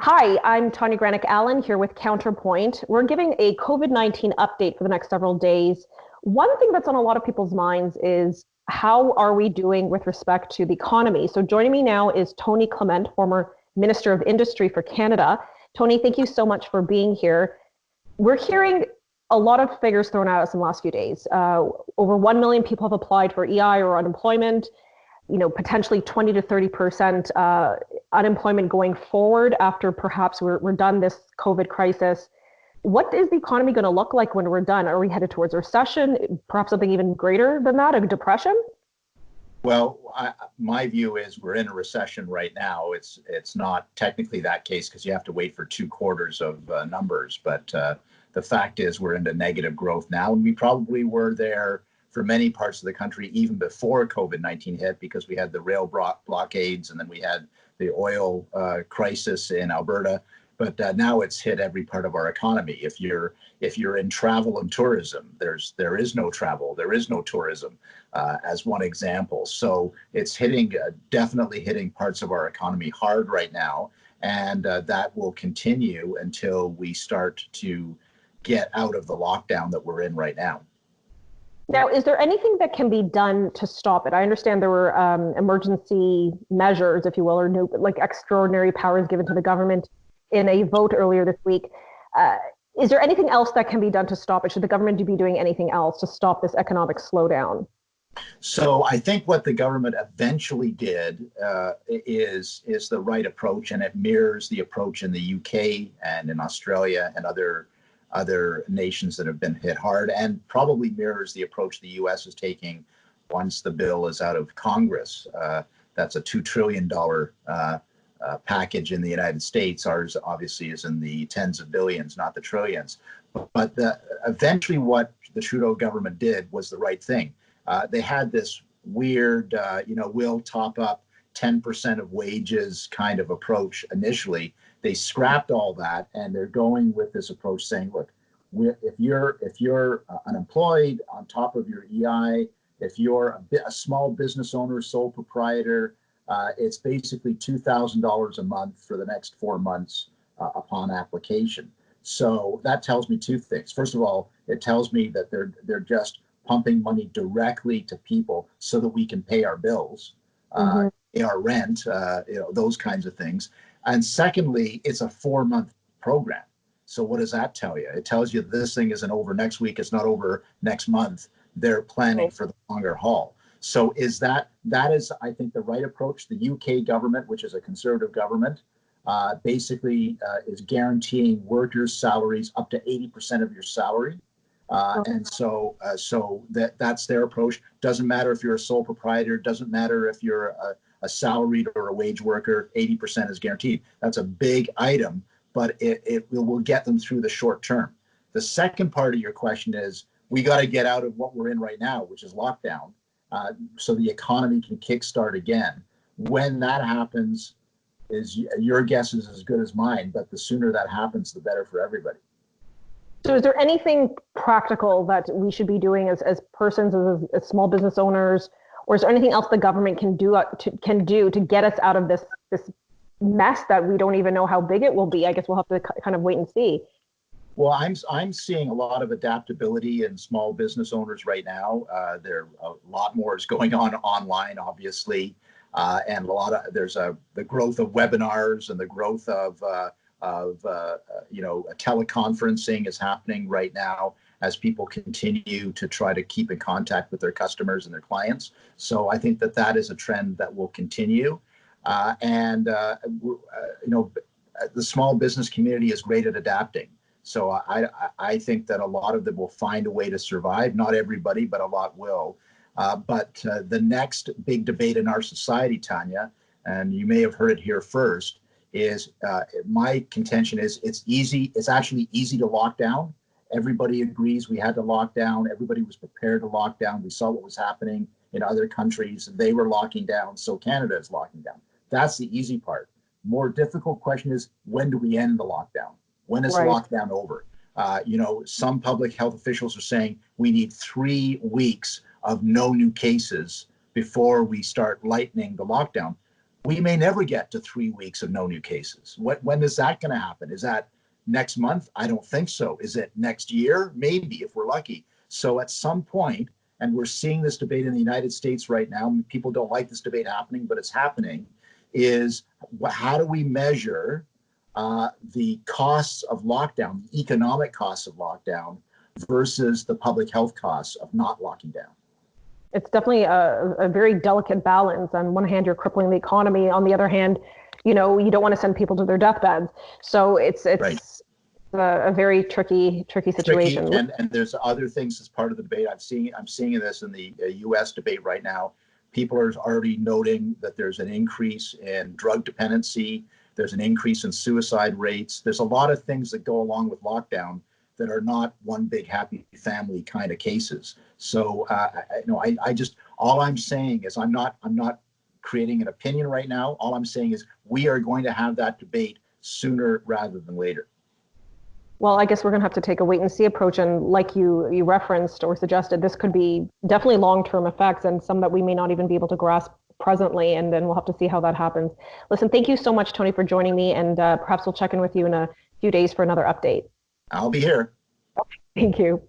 Hi, I'm Tanya Granic Allen here with Counterpoint. We're giving a COVID-19 update for the next several days. One thing that's on a lot of people's minds is how are we doing with respect to the economy? So joining me now is Tony Clement, former Minister of Industry for Canada. Tony, thank you so much for being here. We're hearing a lot of figures thrown at us in the last few days. Over 1 million people have applied for EI or unemployment. Potentially 20 to 30% unemployment going forward after perhaps we're done this COVID crisis. What is the economy going to look like when we're done? Are we headed towards a recession, perhaps something even greater than that, a depression? Well, my view is we're in a recession right now. It's not technically that case because you have to wait for 2 quarters of numbers. But the fact is we're into negative growth now, and we probably were there for many parts of the country even before COVID-19 hit, because we had the rail blockades and then we had the oil crisis in Alberta. But now it's hit every part of our economy. If you're in travel and tourism, there is no travel, there is no tourism, as one example. So it's definitely hitting parts of our economy hard right now, and that will continue until we start to get out of the lockdown that we're in right now. Now, is there anything that can be done to stop it? I understand there were emergency measures, if you will, or new, like extraordinary powers given to the government in a vote earlier this week. Is there anything else that can be done to stop it? Should the government be doing anything else to stop this economic slowdown? So I think what the government eventually did is the right approach, and it mirrors the approach in the UK and in Australia and other nations that have been hit hard, and probably mirrors the approach the US is taking once the bill is out of Congress. That's a $2 trillion package in the United States. Ours obviously is in the tens of billions, not the trillions. But eventually what the Trudeau government did was the right thing. They had this weird, we'll top up 10% of wages kind of approach initially. They scrapped all that, and they're going with this approach saying, look, if you're unemployed on top of your EI, if you're a small business owner, sole proprietor, it's basically $2,000 a month for the next 4 months upon application. So that tells me 2 things. First of all, it tells me that they're just pumping money directly to people so that we can pay our bills, pay our rent, those kinds of things. And secondly, it's a 4-month program. So what does that tell you? It tells you this thing isn't over next week. It's not over next month. They're planning for the longer haul. So that is, I think, the right approach. The UK government, which is a conservative government, basically is guaranteeing workers' salaries up to 80% of your salary. And so that's their approach. Doesn't matter if you're a sole proprietor. Doesn't matter if you're a salaried or a wage worker. 80% is guaranteed. That's a big item, but it will get them through the short term. The second part of your question is we got to get out of what we're in right now, which is lockdown, so the economy can kickstart again. When that happens, your guess is as good as mine, but the sooner that happens, the better for everybody. So is there anything practical that we should be doing as persons, as small business owners, or is there anything else the government can do to get us out of this mess that we don't even know how big it will be? I guess we'll have to kind of wait and see. Well, I'm seeing a lot of adaptability in small business owners right now. There a lot more is going on online, obviously, and there's the growth of webinars and the growth of teleconferencing is happening right now as people continue to try to keep in contact with their customers and their clients. So I think that is a trend that will continue. The small business community is great at adapting. So I think that a lot of them will find a way to survive. Not everybody, but a lot will. But the next big debate in our society, Tanya, and you may have heard it here first, is my contention is it's actually easy to lock down. Everybody agrees we had to lock down. Everybody was prepared to lock down. We saw what was happening in other countries. They were locking down, so Canada is locking down. That's the easy part. More difficult question is, when do we end the lockdown? When is the lockdown over? Some public health officials are saying we need 3 weeks of no new cases before we start lightening the lockdown. we may never get to 3 weeks of no new cases. When is that going to happen? Is that next month? I don't think so. Is it next year? Maybe, if we're lucky. So at some point, and we're seeing this debate in the United States right now, people don't like this debate happening, but it's happening, is how do we measure the costs of lockdown, the economic costs of lockdown versus the public health costs of not locking down? It's definitely a very delicate balance. On one hand, you're crippling the economy. On the other hand, you don't want to send people to their deathbeds. So it's right. A very tricky situation. And there's other things as part of the debate. I'm seeing this in the U.S. debate right now. People are already noting that there's an increase in drug dependency. There's an increase in suicide rates. There's a lot of things that go along with lockdown that are not one big happy family kind of cases. So I just, all I'm saying is I'm not creating an opinion right now. All I'm saying is we are going to have that debate sooner rather than later. Well, I guess we're going to have to take a wait and see approach. And like you referenced or suggested, this could be definitely long-term effects and some that we may not even be able to grasp presently. And then we'll have to see how that happens. Listen, thank you so much, Tony, for joining me. And perhaps we'll check in with you in a few days for another update. I'll be here. Okay, thank you.